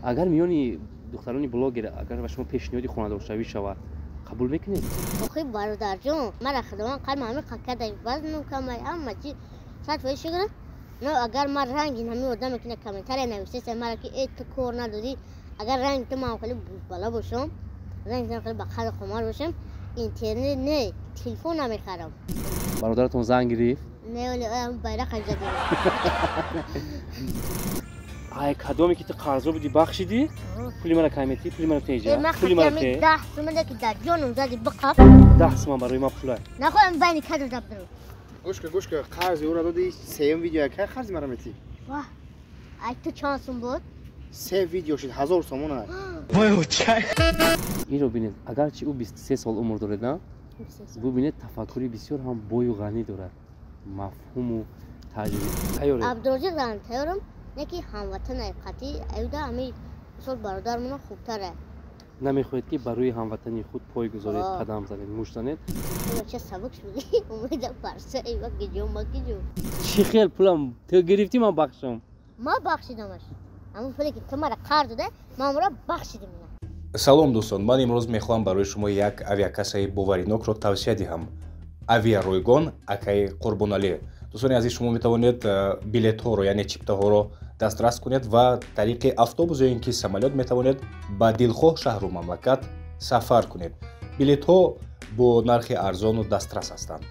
اگر میونی دخترانی بلاگر اگر به شما پیشنهادی خانواده‌شوی شود قبول میکنید؟ آخه برادر جون من خدمت قلم همه قکده وزنم کمه اما چی صد فایش شده نه اگر من رنگی همه آدم که کامنتر نوشته مرا که ات کور ندادی اگر رنگ تمام خیلی بالا باشم رنگ تمام خیلی بخل خمار باشم اینترنت نه تلفن نمیخرم. برادرتون زنگ گرفت؟ نه ولی بیرق زدم. ای کدومی که تو قرض رو بودی بخشیدی؟ پولی من کایمتی پولی من تیجا پولی من که 10 تومن که در جانم زدی بقف 10 تومن برای ما پول نخواهم بینی کدو دبرو گوش که قرض او را دادی سیم ویدیو که خرج مرا میتی واه ای تو چانسون بود 3 ویدیو شد 1000 تومان این رو ببینید اگرچه او 23 سال عمر داره نه ببینید تفکری بسیار هم بوی و غنی داره مفهوم و تجربه تیاره عبدالرزاق زن تیارم نکی هموطن قطعی ایودا همی اصول برادرمون خوبتره نمیخواهید که برای هموطنی خود پای گذارید قدم زنید موش زنید چه سبک شدی امیدم پرسه ایوه گیجو ما گیجو چی خیل پولم تو گرفتی من بخشم ما بخشیدمش همون پولی که تو مرا قرض داده ما مرا بخشیدیم салом дӯстон ман имрӯз мехоҳам барои шумо як авиакассаи боваринокро тавсия диҳам авиаройгон акаи қурбоналӣ дӯстони азиз шумо метавонед билетҳоро яъне чиптаҳоро дастрас кунед ва тариқи автобус ё ин ки самолёт метавонед ба дилхоҳ шаҳру мамлакат сафар кунед билетҳо бо нархи арзону дастрас ҳастанд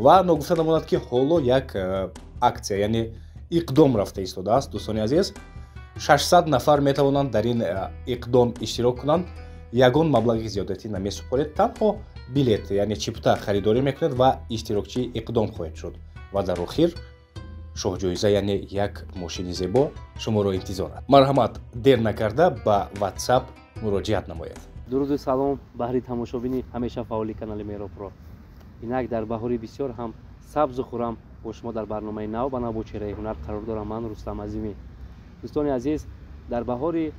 ва ногуфта намонад ки ҳоло як аксия яъне иқдом рафта истодааст дӯстони азиз 600 нафар метавонанд дар ин иқдом иштирок кунанд ягон маблағи зиёдатӣ намесупоред танҳо билет яъне чипта харидорӣ мекунед ва иштирокчии иқдом хоҳед шуд ва дар охир шоҳҷоиза яъне як мошини зебо шуморо интизорад марҳамат дер накарда ба WhatsApp муроҷиат намоед дуруду салом баҳри тамошобини ҳамеша фаъоли канали Меропро инак дар баҳори бисёр ҳам сабзу хурам бо шумо дар барномаи нав ба нав бо чеҳраи ҳунар қарор дорам ман Рустам Азимӣ дӯстони азиз дар баҳори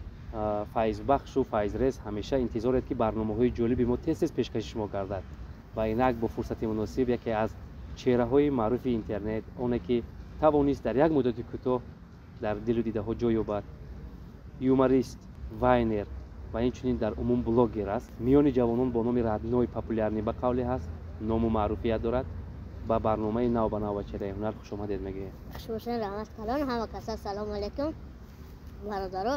файзбахшу файзрез ҳамеша интизоред ки барномаҳои ҷолиби мо тез тез пешкаши шумо гардад ва инак бо фурсати муносиб яке аз чеҳраҳои маъруфи интернет оне ки тавонист дар як муддати кӯтоҳ дар дилу дидаҳо ҷой ёбад юморист вайнер ва инчунин дар умум блогер аст миёни ҷавонон бо номи Радной популярни ба қавле ҳаст ному маъруфият дорад ба барномаи нав ба нав ва чеҳраи ҳунар хушомадед мегӯем хушбошен раҳмат калон ҳама каса салому алайкум бародаро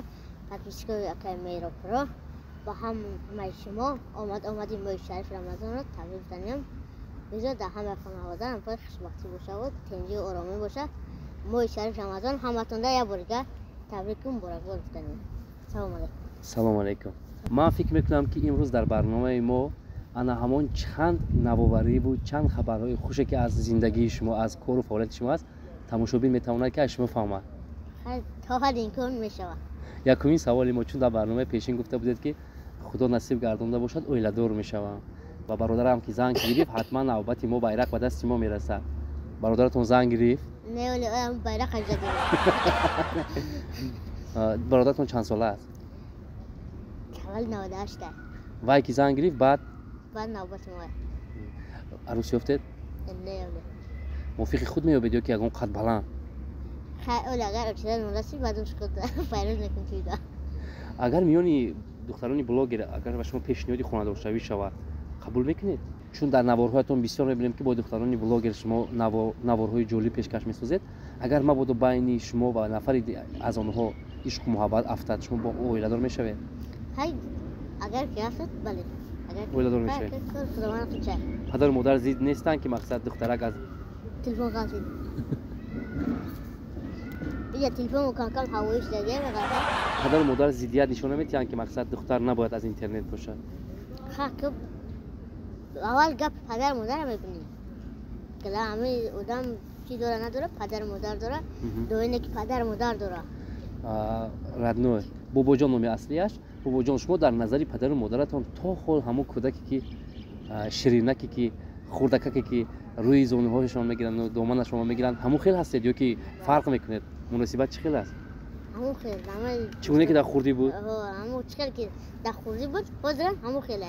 подписчикои акаи Меропро ба ҳамаи шумо омади моҳи шарифи рамазонро табрик занем бизо дар ҳамаи хонавода ҳампои хушбахтӣ бошаву тинҷию оромӣ бошад моҳи шарифи рамазон ҳаматонда як борига табрику муборакбод гуфтанем салому алайкум салому алайкум ман фикр мекунам ки имрӯз дар барномаи мо ана ҳамон чанд навовариву чанд хабарҳои хуше ки аз зиндагии шумо аз кору фаъолияти шумо аст тамошобин метавонад ки аз шумо фаҳмад то ҳад имкон мешавад якумин саволи мо чун дар барномаи пешин гуфта будед ки худо насиб гардонда бошад оиладор мешавам ва бародарам ки занг гирифт ҳатман навбати мо байрақ ба дасти мо мерасад бародаратон занг гирифт не вале байрақ зада бародаратон чанд сола аст тавал 98 вай ки занг гирифт баъд навбати мо арӯс ёфтед не вале мувофиқи худ меёбед ё ки ягон қад баланд агар миёни духтарони блогер агар ба шумо пешниҳоди хонадоршавӣ шавад қабул мекунед чун дар наворҳоятон бисёр мебинем ки бо духтарони блогер шумо наворҳои ҷолиб пешкаш месозед агар мабодо байни шумо ва нафари аз онҳо ишқу муҳаббат афтад шумо бо оиладор мешавед агар ки афтад бале оиладор мешавед падару модар зид нестанд ки мақсад духтарак аз телефон қасид یا تلفن کانکام هوایش دیگه می‌گذاره. پدر و مادر زیدیت نشون نمیدن که مقصد دختر نباید از اینترنت باشه. خب اول گپ پدر و مادر می‌بینیم. که همه آدم چی داره نداره پدر و مادر داره. دوینه که پدر و مادر داره. رادنوی بابا جان نمی اصلیش بابا جان شما در نظری پدر و مادرتون تا خود همون کودکی که شیرینکی که خوردککی که روی زونه هاشون میگیرن و دامن شما میگیرن همون خیلی هستید یا که فرق میکنه مناسبت چه خیلی است همون خیلی چونه که در خوردی بود همون چیکار که در خوردی بود بازم همون خیلی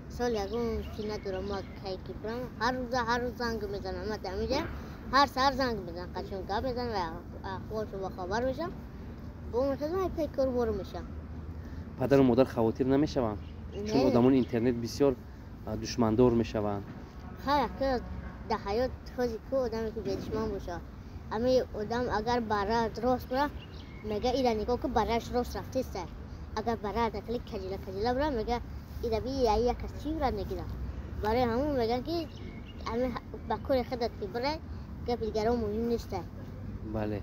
سال یکم چینا دارم ما کی کی برام هر روز زنگ میزنم ما دمیجه هر سر زنگ میزنم قشنگ گپ میزنم و خودش با خبر میشم اون مثلا پی کار برو میشم падару модар хавотир намешаванд? Чун Не. одамони интернет бисёр душмандор мешаванд. ها که در حیات خودی کو آدمی که بدشمن باشه اما آدم اگر برای راست برا میگه ایران نگاه که برایش راست رفته است اگر برای نکلی کجیلا برا میگه ایران بی یک کسی برا نگیره برای همون میگن که همه با کار خودت که برای که دیگران مهم نیست бале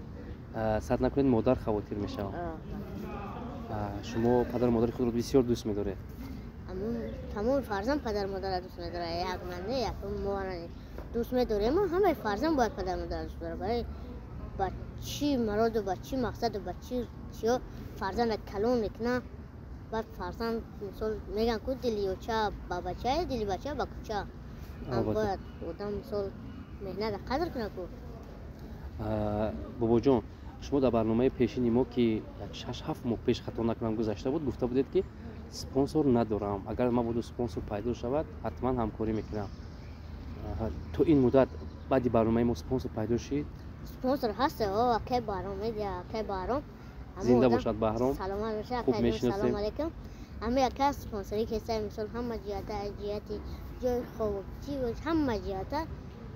сад накунед модар хавотир мешаванд. шумо падару модари худро бисёр дӯст медоред? تمام فرزند پدر مادر دوست می‌داره یک من نه یک ما دوست می‌داریم همه فرزند باید پدر مادر دوست داره برای بچی مراد و بچی مقصد و بچی چیو فرزند کلون نکنه بعد فرزند مثال میگن که دلی بچه با بچه دلی بچه با کوچه هم باید آدم مثال مهنت قدر کنه که بابا جان شما در برنامه پیشین ما که یک 6-7 ماه پیش خطا نکنم گذشته بود گفته بودید که спонсор надорам агар ман буду спонсор пайдо шавад ҳатман ҳамкорӣ мекунам. то ин муддат баъди барномаи мо спонсор пайдо шид? спонсор ҳаст ки баром ки баром зинда бошад баҳром. саломат бошад хуб мешиносем. салом алейкум ҳама яка спонсорӣ кеса мисол ҳама ҷиҳата ҷиҳати ҷои хобчи ҳама ҷиҳата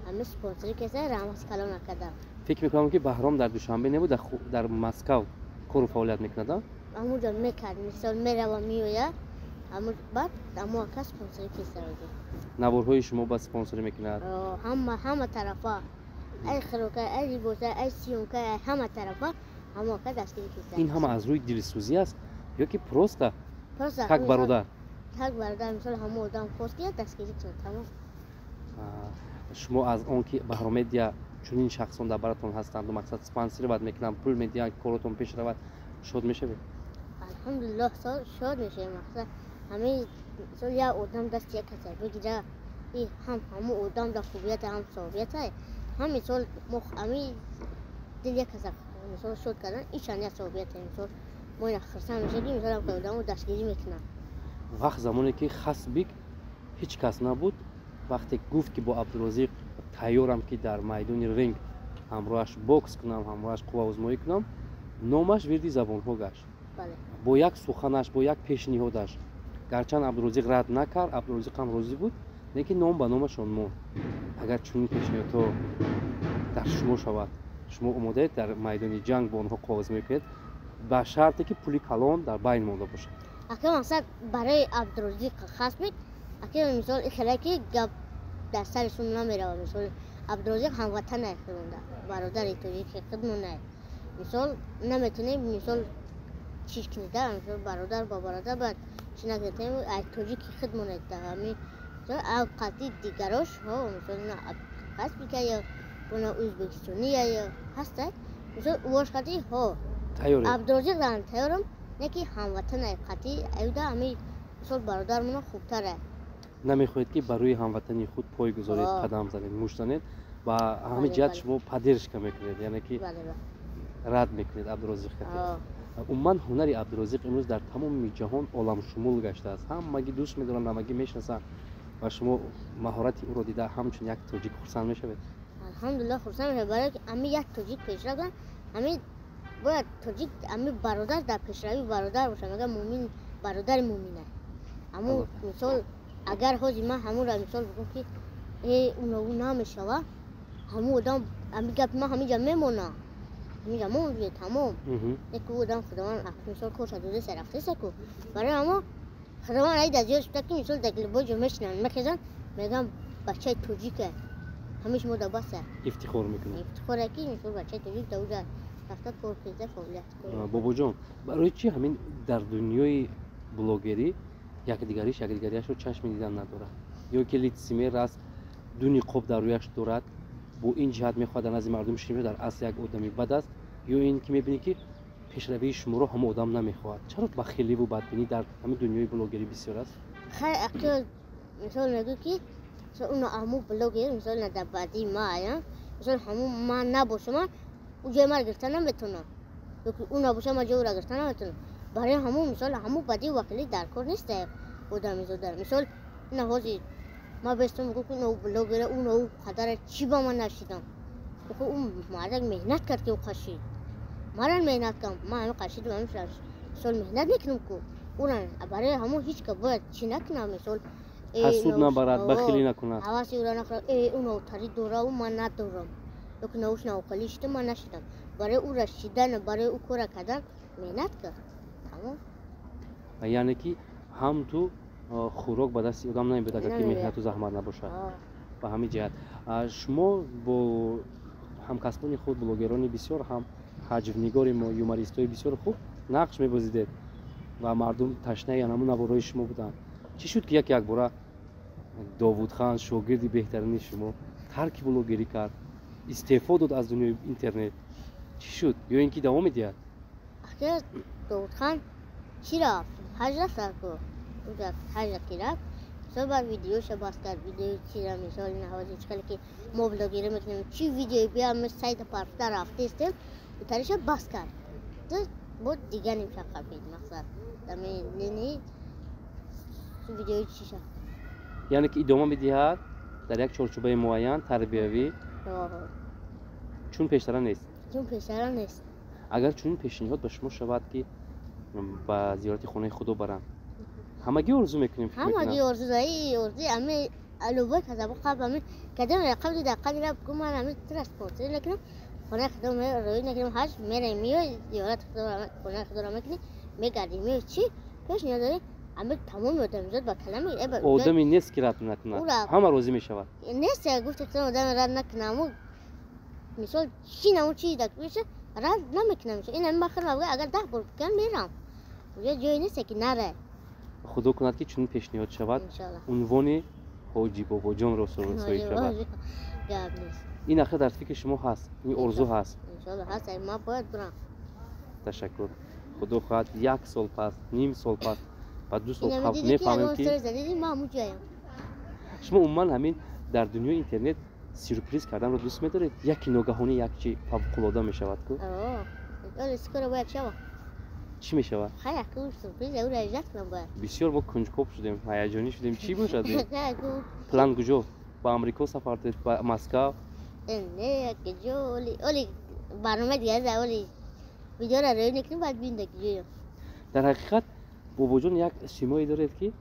ҳама спонсорӣ кеса рамаз калон накарда. фикр мекунам ки баҳром дар душанбе небуд дар москав кору фаъолият мекунад. همونجا میکرد مثال میره و میوید بعد اما کس سپانسری کیسه بودی نوارهای شما با سپانسری میکند؟ همه طرفا ای خروکه ای بوسه ای سیونکه همه طرفا همه که دستگیری کیسه این همه از روی دلسوزی است یا که پروسته تک برادر مثال همه آدم پوست که دستگیری کنه تمام. شما از آن که بهرام مدیا چنین شخصان در براتون هستند و مقصد سپانسری باید میکنن پول مدیا کارتون پیش رود شاد میشوید؟ الحمدلله شاد میشه مقصد همه مثال یا آدم دست یک کسی بگیره این همه آدم در خوبیت هم صحبیت های هم مثال همه دل یک کسی مثال شد کردن ایشان یک صحبیت های مثال ما این خرسان میشه که مثال هم که آدم رو دستگیری میکنن. وقت زمانی که خاص بیگ هیچ کس نبود وقتی گفت که با عبدالرزاق تیارم که در میدان رینگ همراهش بوکس کنم همراهش قوا آزمایی کنم نامش وردی زبان ها گشت. با یک سخنش با یک پیشنهادش گرچند عبدالرزاق رد نکرد عبدالرزاق هم راضی بود لیکن نام به نامشان ماند. اگر چنین پیشنهادها در شما شود شما آماده در میدان جنگ با آنها قوا آزمایی کنید با شرطی که پولی کلان در بین مانده باشد. اگر مثلا برای عبدالرزاق خاص بود اگر مثال خیلی که گپ در سرشون نمیره مثال عبدالرزاق هموطن خونده برادر توی که خدمونه مثال نمیتونه مثال چیز کنیده مثال برادر با برادر بعد چی نکنه توی که خدمونه همین مثال قطعی دیگراش ها مثال نه خاص که یا بنا ازبکستانی یا هسته مثال واش قطعی ها عبدالرزاق دارن تیارم نه که هموطن قطعی ایوده همین مثال برادر منو خوبتره. نمیخواهید که برای هموطنی خود پای گذارید قدم زنید موش زنید و همه جهت شما پدرش که میکنید یعنی که رد میکنید عبدالرزاق خطیب. عموما هنر عبدالرزاق امروز در تمام جهان عالم شمول گشته است همگی دوست میدارن همگی میشناسن و شما مهارت او را دیده همچون یک تاجیک خرسند میشوید. الحمدلله خرسند میشوید برای که امی یک تاجیک پیش رفتن امی باید تاجیک امی برادر در پیشروی برادر باشه مگه مومن برادر مومنه اما مثال اگر حاجی من همون را مثال بگم که اون نمیشوه همون آدم امی گپ ما همینجا میمونه همینجا میمونه تمام یک آدم خداوند مثال کار شده سر رفته سکو برای اما خداوند ای دزیارش بده که مثال دگل باجو میشنن میخیزن میگم بچه توجیکه همیش مده بسه افتخار میکنه افتخاره که مثال بچه توجیک دوجه رفته کار پیزه فعالیت کنه. بابا جان برای چی همین در دنیای بلاگری یکدیگریش رو چشم دیدن نداره یا که لیتسیمر است دو نقاب در رویش دارد با این جهت میخواد از مردم شنیده در اصل یک آدمی بد است یا این که میبینی که پیشروی شما رو هم آدم نمیخواد چرا بخیلی و بدبینی در همین دنیای بلاگری بسیار است؟ خیلی اگر مثال نگو که مثال اون همون بلاگر مثال ندبادی ما آیا مثال همون ما نباشم اونجا ما گرفتن نمیتونم اون نباشه ما جو را گرفتن نمیتونم برای همون مثال همون بدی وکیلی در کار نیست آدمی زودر مثال نه حاجی ما بستم میگم که اون بلاگر اون قدر چی با من نشیدم اون مرد مهنت کرد که او قشید مرد مهنت کردم ما همه قشید و همه مثال مهنت میکنم که اون برای همون هیچ که باید چی نکنم مثال حسود نبرد بخیلی نکند حواسی او را نکنم اون اوتاری دوره و من ندارم لکن اوش نوکلی شده من نشدم برای او رشیدن برای او کار کردن مهنت کرد تمام یعنی که هم تو خوراک به دست آدم نمیاد اگر که مهنت و زحمت نباشه به همین جهت شما با همکسبان خود بلوگران بسیار هم حجم‌نگار ما یوماریستای بسیار خوب نقش می‌بازیدید و مردم تشنه همون نوارای شما بودن چی شد که یک بار داوود خان شاگردی بهترین شما ترک بلوگری کرد استعفا داد از دنیای اینترنت چی شد یا اینکه دوام میدید اخیر داوود خان چی رفت حج رفت کو اونجا حج رفت صبح ویدیوش باز کرد ویدیو چی را مثال نهازی چکلی که ما بلوگری میکنیم چی ویدیو بیام سایت پارفتا رفته استیم بتریش باز کرد تو بود دیگه نمیشه خفید مقصد دمی نینی ویدیو چی شد یعنی که ادامه میدهد در یک چارچوبه معین تربیوی چون پیشتر نیست اگر چون پیشنهاد به شما شود که با زیارت خانه خدا برم همگی آرزو میکنیم همگی آرزو داری آرزو همه الوبای کذاب قبل همه کدام رقم دو دقیقه را بگم من همه ترانسپورت نکنم خانه خدا روی نکنم حج میرم میای زیارت خانه خدا را میکنی میگردی میای چی پیشنهاد داری همه تمام آدم زد با کلمه آدمی نیست که رد نکنه همه راضی میشود نیست گفت که آدم رد نکنم مثال چی نمو چی دک میشه رد نمیکنم این هم بخیر اگر 10 بار کن میرم اونجا جایی نیست که نره خدا کند که چون پیشنهاد شود عنوان حاجی بابا جان را سروسایی شود این اخیر در فکر شما هست این آرزو هست انشالله هست ما باید برم تشکر خدا خواهد 1 سال پس نیم سال پس و 2 سال قبل میفهمیم که شما عموما همین در دنیای اینترنت سورپرایز کردن رو دوست می‌دارید یکی ناگهانی یک چی فوق‌العاده میشود کو اسکور باید شود چی میشود خیلی خوب سورپرایز او را اجرا کنم باید بسیار ما کنجکاو شدیم هیجانی شدیم چی میشد پلان کجا با آمریکا سفر دارید با مسکو نه کجا اولی برنامه دیگه از اولی ویدیو را روی نکنیم باید بینده کجا در حقیقت بابا جان یک سیمایی دارید که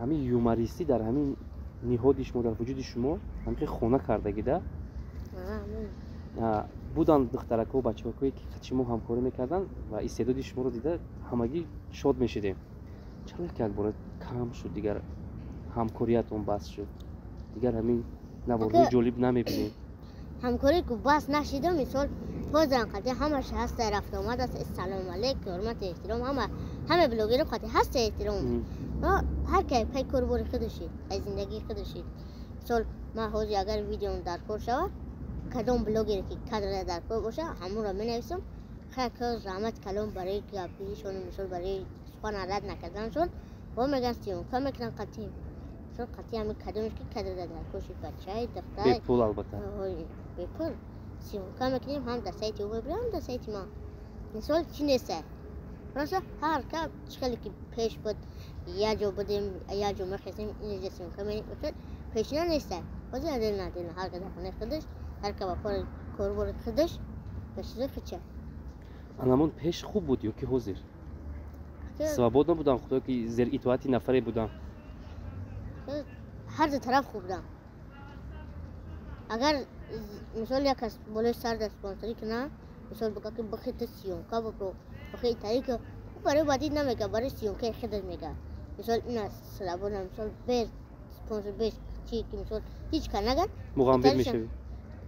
همین یوماریستی در همین نهاد شما در وجود شما همین خونه کردگی ده بودن دخترک و بچه‌هایی که خود شما همکاری میکردن و استعداد شما رو دیده همگی شاد میشدیم چرا یک بار کم شد دیگر همکاریتون بس شد دیگر همین نوارهای جالب نمیبینیم همکاری که بس نشده مثال بازم قطعی همش هست رفت آمد است سلام علیک حرمت احترام همه بلوگر قطعی هست احترام هر که پای کار خودشی از زندگی خودشی مثال ما حوزی اگر ویدیو در کار شود کدام بلوگری که کادر در کار باشه همون را می‌نویسم خیلی زحمت کلام برای گپیشون مثال برای سخن رد نکردنشون با میگن سیون کم میکنن قطعی مثال قطعی همین کدامش که کادر در کارشی بچه‌ای دختر به پول البته به پول سیون کم میکنیم هم در سایت او میبریم هم در سایت ما مثال چی نیسته راست هر کار چکلی که پیش بود یا جو بودیم یا جو می‌خواستیم این جسم کمی پیشنا نیسته بازی ندیل هر کدام خونه خودش هر که با کار خودش به چیز خودشه انامون پیش خوب بود یا که حاضر سوابود نبودن خدا که زیر اطاعت نفری بودن هر دو طرف خوب بودن اگر مثال یک کس بالای سر در سپانسری کنه مثال بگه که بخی تو سیونکا بکرو بخی تایی که برای بادی نمیگه برای سیونکا خودت میگه مثال این از سلابونه مثال بیر سپانسر بیش چی که مثال هیچ که نگن مغامبر میشوی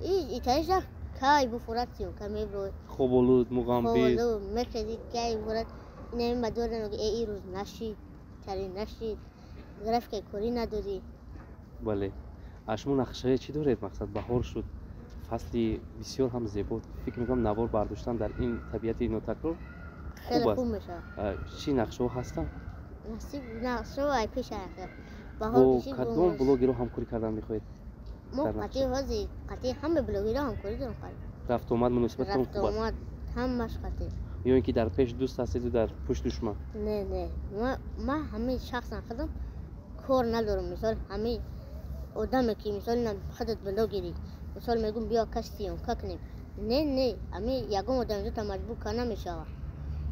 ایتایش را کای بفورد سیونکا میبروی خوبالود مغامبر میخوادی کای بفورد این مدور نگه ای روز نشید تری نشید گرفت که کاری نداری بله شما نقشه چی دارید مقصد بهار شد فصلی بسیار هم زیبا فکر میکنم نوار برداشتن در این طبیعت نوتکرار خیلی خوب میشه چی نقشه ها هستن؟ نقشه های پیش هست با کدام بلوگی رو همکاری کردن میخواید؟ ما قطعی همه بلوگی رو همکاری دارم خواهید رفت آمد مناسبت هم خوب است؟ همش قطعی یا اینکه در پیش دوست هستید و در پشت دشمن؟ نه ما همه شخصا خودم کار ندارم مثال همه آدمی که مثال خودت بلوگیری مثال میگم بیا کشتیم که کنیم نه همه یکم آدم زود مجبور کنه نمیشه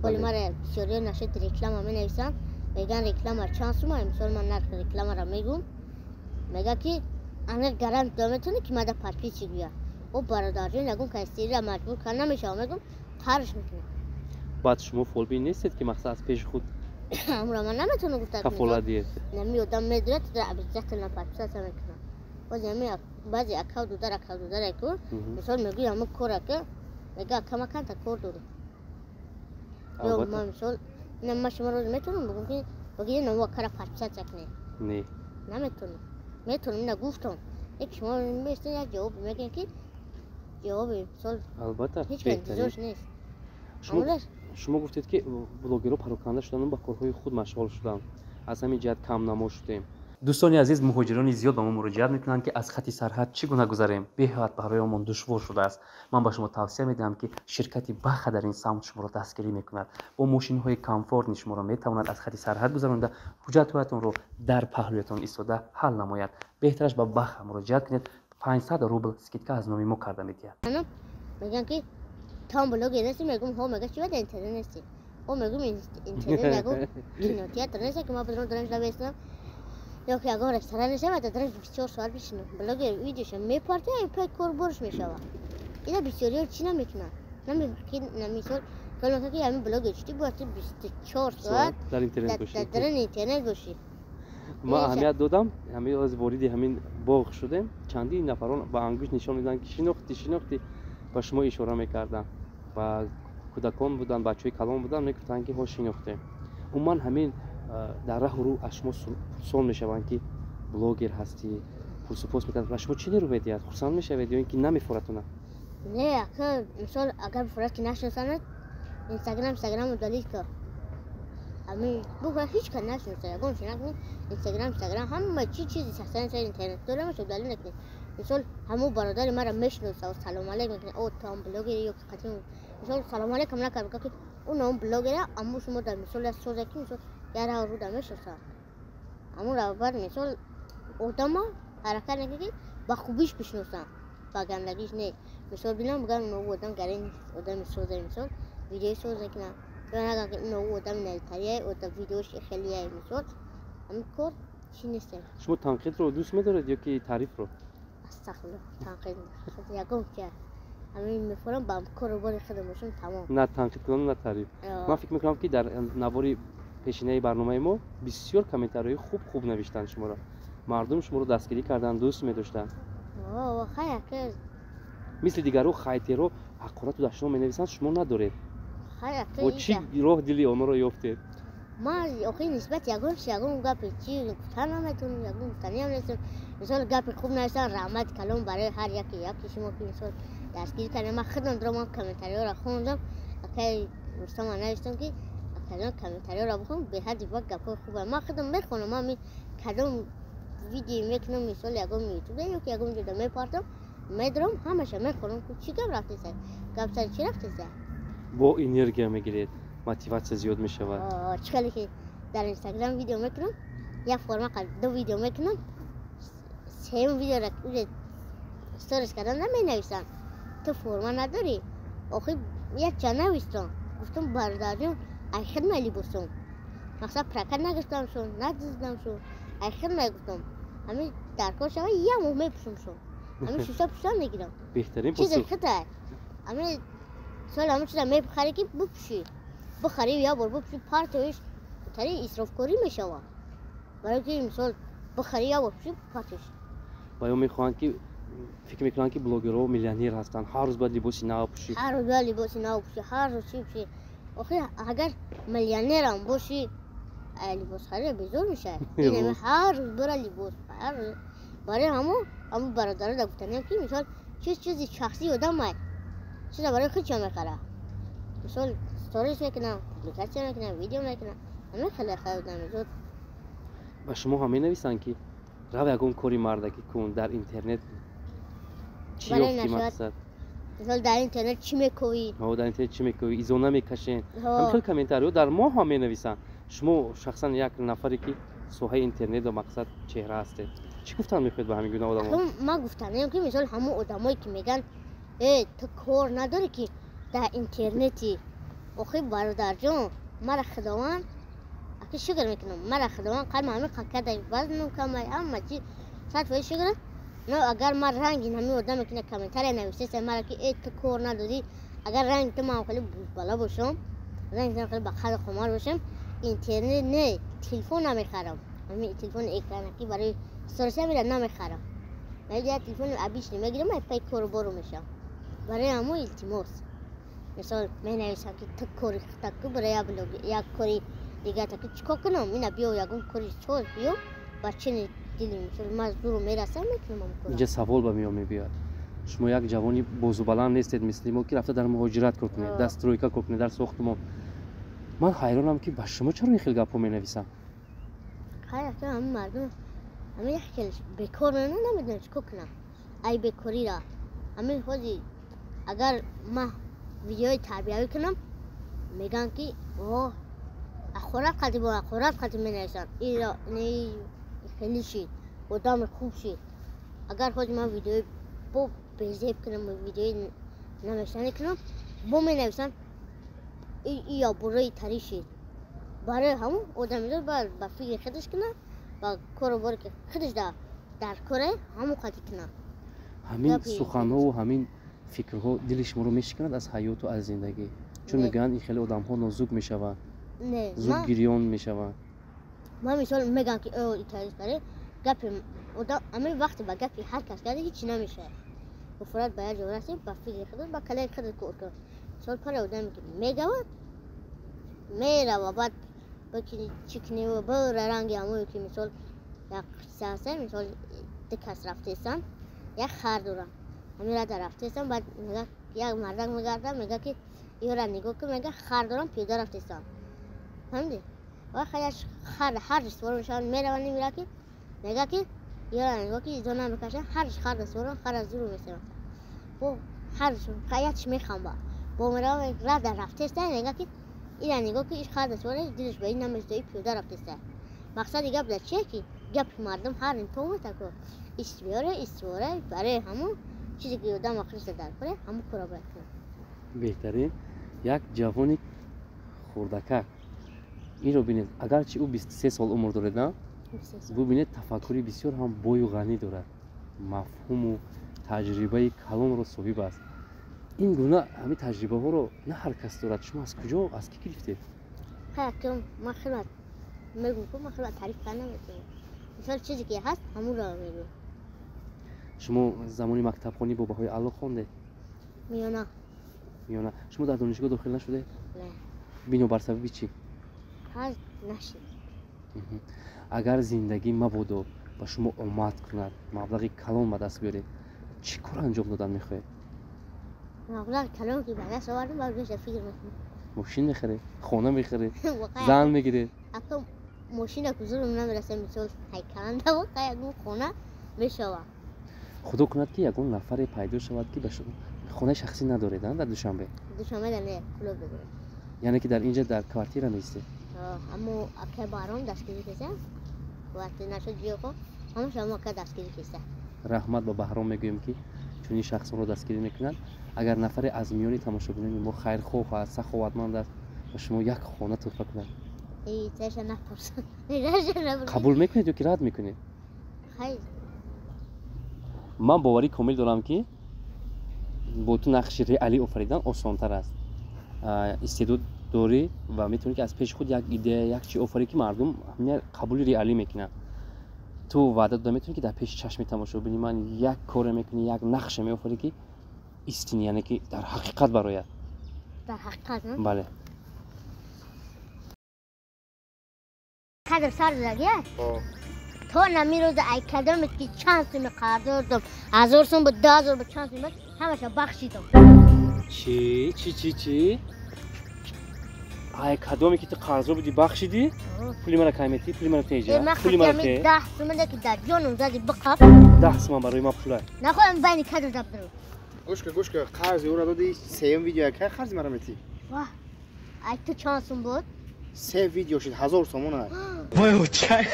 ولی بله. مرا بسیاری نشد رکلام می نویسن میگن رکلام چند سومه مثال من نرخ رکلام را میگم میگه که اگر گرم دامتونه که مده پاکی چی گویا و برادرجون نگم که استیری را مجبور کن نمیشه میگم قرش میکنه بعد شما فولبین نیستید که مقصد از پیش خود امرا من نمیتونه گفتم کفالت دید نمی آدم میدره در عبیزت نپاکسه میکنه باز نمی بعضی اکاو دو در کن مثال میگی همه کاره که میگه کما کن تا کار داره یا البته. من مثال نما شما روز میتونم بگم که بگی نمو کار پاکسه کنه نه نمیتونم میتونم نگفتم یک شما میستین یک جواب میگن که جواب مثال البته هیچ بهترین انتظارش نیست شما شما گفتید که بلوگرها پراکنده شدن و با کارهای خود مشغول شدن از همین جهت کم نما شدیم دوستان عزیز مهاجران زیاد به ما مراجعت میکنند که از خط سرحد چگونه گذریم به‌حد برایمان دشوار شده است من به شما توصیه میدم که شرکت بخ در این سمت شما را دستگیری میکند با ماشین های کامفورت شما را میتواند از خط سرحد گذرانده حجت‌هایتان را در پهلویتان ایستاده حل نماید بهترش به بخ مراجعت کنید 500 روبل اسکیتکا از نام ما کرده میتید میگن که تام بلوگ نیستی میگم ها میگه چی بود اینترنت نیستی او میگم اینترنت نگو کینوتیاتر نیست که ما بدون درنج نوشتم یا که اگر رستوران نیست ما درنج 24 ساعت بشینم بلوگ ویدیوش میپارته پای کور برش میشوه اینا بسیاری چی نمیکنه نمیسول کلمه که همین بلوگ چی بود 24 ساعت در اینترنت باشید در اینترنت باشی ما اهمیت دادم همین از وارد همین باغ شدیم چندین نفران با انگشت نشان میدن که شناختی با شما اشاره میکردن و کودکان بودن بچهای کلان بودن میگفتن که ها شناخته عموما همین در راه رو از شما سوال میشوند که بلوگر هستی پرسپوس میکنن و شما چی رو بدید خرسند میشوید یا اینکه نمیفورتونه نه که مثال اگر فرات که نشناسند اینستاگرام رو دلیل که همین بگه هیچ کار نشناسه اگر شناخت اینستاگرام همه چیزی ساختن سر اینترنت داره میشه دلیل نکنه مثال همو برادر مرا میشناسه و سلام علیکم میکنه او تام بلوگر یا قطعی مثال سلام علیکم نکرد که اون هم بلوگره اما شما در مثال از سوزکی مثال یاره رو دمیشسته اما رو بعد مثال آدم حرکت نکنه که با خوبیش بشناسن با گندگیش نه مثال بینم بگن اون آدم گرین آدم سوزه مثال ویدیو سوزه کنه یا نگن که اون آدم نلتریه و ویدیوش خیلیه مثال همین کار چی نیست شما تنقید رو دوست می‌دارید یا که تعریف رو استغفرالله تنقید یکم که همین میفورم با کار بار خودمشون تمام نه تنقید کردن نه تعریف من فکر می‌کنم که در نواری پیشینه برنامه ما بسیار کامنتارهای خوب نوشتن شما را مردم شما رو دستگیری کردن دوست می‌داشتن خیلی که مثل دیگرو خیاطی رو حقارت رو در شما می‌نویسند شما ندارید خیلی و چی راه دلی آنها رو یافتید ما آخه نسبت یگون گپ چی گفتن نمیتونم یگون گفتنی هم نیستم مثال گپ خوب نوشتن رحمت کلام برای هر یکی شما که مثال دستگیر کردن من خودم درام کامنتاری ها را خوندم که رستم نوشتم که کلام کامنتاری ها را بخونم به حد وقت گپ خوبه من خودم میخونم من کدوم ویدیو میکنم مثال یگون یوتیوب یا یگون جدا میپارتم میدرم همشه میخونم که چی گپ رفته سر گپ سر چی رفته سر با انرژی میگیرید موتیواسیون زیاد میشود چکالی که در اینستاگرام ویدیو میکنم یا فرما قد دو ویدیو میکنم سیم ویدیو را استوریز کردن نمینویسن تو فرما نداری آخه یک چه نویستم گفتم برداریم ای خیلی ملی بستم مقصد پرکر نگشتم شون ندیدم شون ای خیلی نگفتم همین درکار شما یه مو میپشم شون همین شیشا پشتم نگیرم بهترین چیز پاسخ خطه همین سوال همون چیزا میبخری که بپشی بخری یا بر بپشی پارتویش تری اسراف کاری میشوه برای که مثال بخری یا بپشی پارتویش باید میخواهند که فکر میکنن که بلوگرها میلیونر هستن هر روز باید لباسی نو پوشی هر روز باید لباسی نو پوشی هر روز چی پوشی آخه اگر میلیونر هم باشی لباس خرید بزرگ میشه این هر روز برای لباس هر روز برای همون برادر دا گفتنیم که مثال چیزی شخصی آدم ماید چیزا برای خود چه میخره مثال ستوریز میکنم پوبلیکاسیون میکنم ویدیو میکنم همه خیلی آدم زود و شما هم مینویسن که رو یکون کاری مردکی کن در اینترنت چی یافتی مقصد مثال در اینترنت چی میکنی در اینترنت چی میکنی ایزونه میکشین همچنین کامنتاری در ما هم مینویسن شما شخصا یک نفری که سوهای اینترنت و مقصد چهره هسته چی گفتن میخواید به همین گونه آدم ما گفتن که مثال همون آدمایی که میگن تو کار نداری که در اینترنتی آخه برادر جون مرا خداوند اگه شکر میکنم مرا خداوند قلم همه قکده وزنم کمه اما چی صد فای شکر نه اگر من رنگی همه آدم میکنه کامنتر نوشته مرا که ای تو کور ندادی اگر رنگ تو من خیلی بالا باشم رنگ تو خیلی بخیر خمار باشم اینترنت نه تلفن نمیخرم همین تلفن اکرانکی برای سرچ میره نمیخرم ولی یا تلفن ابیش نمیگیرم من پای کور برو میشم برای همون التماس مثال من نوشتم که تو کاری تکو برای بلوگ یک کاری دیگه تا که چیکار کنم اینا بیو یگون کاری چوز بیو بچه دیدیم مثال مزدور میرسم میتونم کنم اینجا سوال به میام بیاد شما یک جوانی بازو بلند نیستید مثل ما که رفته در مهاجرت کنید دست ترویکا کنید در ساختمان من حیرانم که با شما چرا این خیلی گپا مینویسم خیر تو هم مردم همه یک کلش بکار منو نمیدونم چیکار کنم ای بکاری را همه خودی اگر ما ویدیوی تربیوی کنم میگن که اوه اخورت قدی با اخورت قدی مینویسن این را خیلی شید آدم خوب شید اگر خود من ویدیوی با بزیب کنم ویدیوی نوشتن کنم با مینویسن یا برای تری شید برای همون آدم میدار با فکر خودش کنه با کارو بار که خودش در کاره همون قدی کنه همین سخنها و همین فکرها دل شما رو میشکند از حیات و از زندگی چون میگن این خیلی آدم ها نازک میشوند نه زود گریان میشوند ما مثال میگن که او ایتالیس داره گپ آدم همه وقت با گپی هر کس کرده هیچ نمیشه افراد باید جو رسیم با فکر خودش با کلای خودش کار کنه مثال پر آدمی که میگه میره و بعد بکنی چکنی و بر رنگی همون که مثال یک ساسه مثال دکس رفتهستن یک خر دارم همین را در رفتهستن بعد میگه یک مردم میگرده میگه که این را نگاه که میگه خر دارم پیاده رفتهستن فهمیدی؟ و خیلیش هر سوار میشن میره و نمیره که میگه که این را نگاه که ایزا نمیکشه خر سوار خر از دور میسرم و هر خیلیش میخوام با میره را در رفتهستن میگه که این را نگاه که ایش خر سواره دیدش به این نمیشته پیاده رفتهستن مقصد گپ در چیه که گپ مردم هر این تو میتکو استواره برای همون چیزی که آدم آخرش در کنه همون کارا باید کنه بهترین یک جوانی خوردکک این رو بینید اگرچه او 23 سال عمر داره نه ببینید تفکری بسیار هم بوی و غنی دارد مفهوم و تجربه کلان رو صحیح است این گونه همین تجربه ها رو نه هر کس دارد شما از کجا از کی گرفتید خیلی که ما خیلی میگم که ما خیلی تعریف کنم مثلا چیزی که هست همون رو میگم شما زمانی مکتب خوانی با بهای الله خونده میونه شما در دانشگاه داخل نشده نه بینو بر سبب چی هست نشید اگر زندگی مبادا با شما اومد کند مبلغی کلان به دست بیاره چی کار انجام دادن میخواهید مبلغ کلان که به دست آوردم باید بشه فکر میکنم ماشین میخره خانه میخره زن میگیره اگه ماشین کزورم نمیرسه مثل هیکلنده و اگه خونه میشوه خدا کند که یگان نفر پیدا شود که به شما خانه شخصی نداره در دوشنبه نه کلوب بگیره یعنی که در اینجا در کوارتیر نیسته اما اگه بارون دستگیری کسه وقتی نشد جیو خو همه شما که دستگیری کسه رحمت به بهرام میگویم که چون این شخصان رو دستگیری میکنند اگر نفر از میانی تماشاگران ما خیرخواه و سخاوتمند است و شما یک خانه تحفه کنند ای تاش نپرسن قبول میکنید یا که رد میکنید خیر من باوری کامل دارم که با تو نقش رئالی آفریدن آسان‌تر است استعداد داری و میتونی که از پیش خود یک ایده یک چی آفری که مردم همین قبول رئالی میکنن تو وعده داده میتونی که در پیش چشم تماشا ببینی من یک کار میکنی یک نقش میآفری که استینی یعنی که در حقیقت برایت در حقیقت نه بله قدر سر زدیه تو نمیروز ای کدامت که چند سیم قرارداد دادم 1000 سوم با 10000 با چند سیم همشو بخشیدم چی ای کدامی که تو قرضا بودی بخشیدی پولی مرا کمیتی پولی مرا تیجا پولی مرا ته 10 سوم ده که در جانم زدی بقف 10 سوم برای ما پول نخواهم بین کدر دب درو گوش که قرض او را دادی سیم ویدیو که قرض مرا میتی واه ای تو چند سوم بود 3 ویدیو شد 1000 سومونه وای چای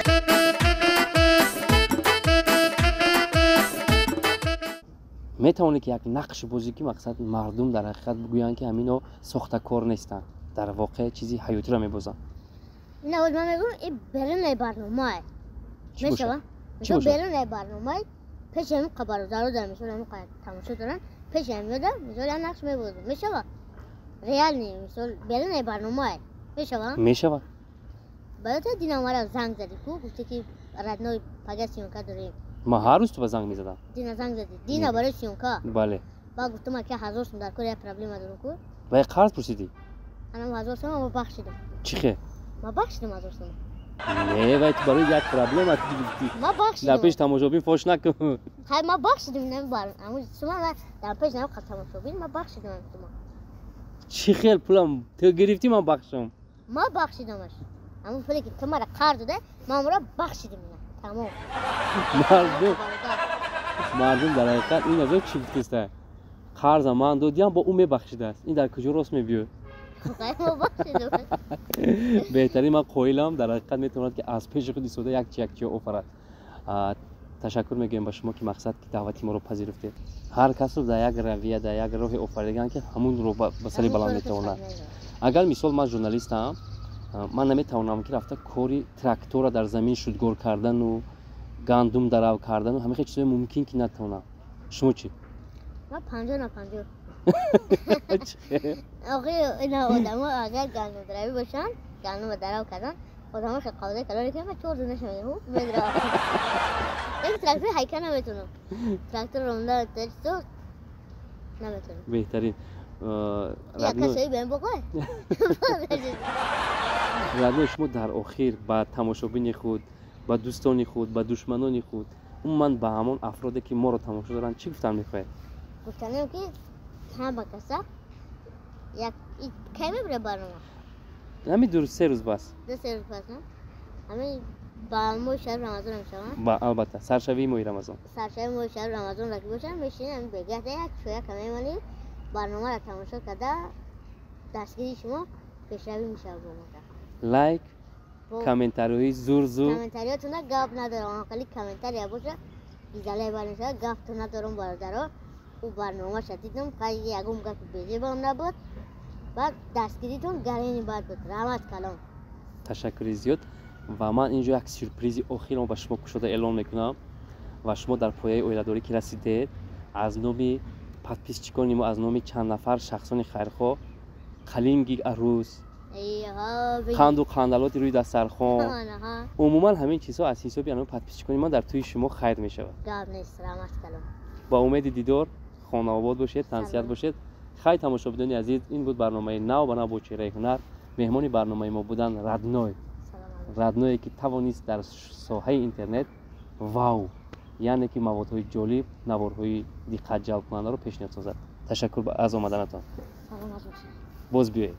میتونه که یک نقش بازی که مقصد مردم در حقیقت بگویند که همینا ساخته کار نیستن дар воқеъ чизи ҳаётиро мебозанд. این اول من میگم این برنامه برنامه چی باشه؟ میشه چی میشه باشه؟ برنامه برنامه پیش همین خبرنگارا دارن میشه همین تماشا دارن پیش همین میاد میشه نقش میبازه میشه ریال نی میشه برنامه برنامه میشه мешавад. باید دینا مرا زنگ زدی کو گفتی که ردنوی پگاه سیونکا داریم ман ҳар рӯз ту ба занг мезадам. دینا زنگ زدی دینا برای سیونکا бале. با گفتم که 1000 сом در کار پرابلم دارم کو ба як қарз пурсидӣ? الان 1000 сом ما بخشیدم чӣ хел? ما бахшидам 1000 сом не вай ту барои як проблемат гирифтӣ. ما дар бахшидам пеш тамошобин фош накун. های ما بخشیدم نمیبارم اما شما من در پیش نمی قطعم شو بین ما بخشیدم شما чӣ хел пулам ту гирифтӣ ман бахшам? ما بخشیدمش اما پولی که تو مرا قرض داده ما مرا بخشیدم اینا تمام мардум дар ҳақиқат ин азо чӣ гуфтаста? қарза ман додиам бо ӯ мебахшидааст. ин дар куҷо рост мегӯяд? ما بخشیدم беҳтарин ман қоилам дар ҳақиқат метавонад ки аз пеши худ истода якчиё офарад. ташаккур мегӯем ба шумо ки мақсад ки даъвати моро пазируфтед. ҳар касро дар як равия дар як роҳе офаридан ки ҳамонро ба сари баланд метавонад. агар мисол ман журналистам ман наметавонам ки рафта кори трактора дар замин шудгор кардану гандум дарав кардану ҳамин хел чизое мумкин ки натавонам. шумо чӣ? ما 50 نه 50 آقای اینا آدما اگر گندم دراوی باشن گندم دراو کردن آدما خیلی قاعده کلاری که من 4 دونه نمیدونم میدرا یک تراکتور هیکل نمیتونم تراکتور رونده تو نمیتونم بهترین یا کسی بهم بگوی радиои шумо дар охир ба тамошобини худ ба дӯстони худ ба душманони худ умуман ба ҳамон афроде ки моро тамошо доранд чӣ гуфтан мехоҳед? گفتنم که همه کسا یک کی میبره برنامه ҳамин ду се рӯз бас. 2 روز پس نه همین با مو شهر رمضان میشم ба албатта саршавии моҳи рамазон. سرشای مو شهر رمضان رکی باشم میشینم بگه یک شویه کمی مالی برنامه را تماشا کرده دستگیری شما پیشروی میشه با лайк комментариҳои зур کامنتاریاتون گپ ندارم خیلی کامنتاری باشه گیزاله برنشه گپ تو ندارم برادرها او برنامه شدیدم خیلی یکم گپ بیزی بام نبود بعد دستگیریتون گرینی باید بود رحمت کلام ташаккури зиёд ва ман инҷо як сюрпризи охирро ба шумо кушода эълон мекунам ва шумо дар пояи оиладорӣ ки расидед аз номи подписчикони мо аз номи чанд нафар шахсони хайрхоҳ қалинги арӯз қанду қандалоти рӯи дастархон умуман ҳамин чизҳо аз ҳисоби анои подписчикони ман дар тӯи шумо хайр мешавад. گپ نیست رحمت کلام ба умеди дидор хонаобод бошед тансият бошед. хай тамошобинони азиз ин буд барномаи нав ба нав бо чеҳраи ҳунар. меҳмони барномаи мо буданд радной радное ки тавонист дар соҳаи интернет вау яъне ки маводҳои ҷолиб наворҳои диққатҷалбкунандаро пешниҳод созад. ташаккур аз омаданатон. سلامت باشید боз биёед.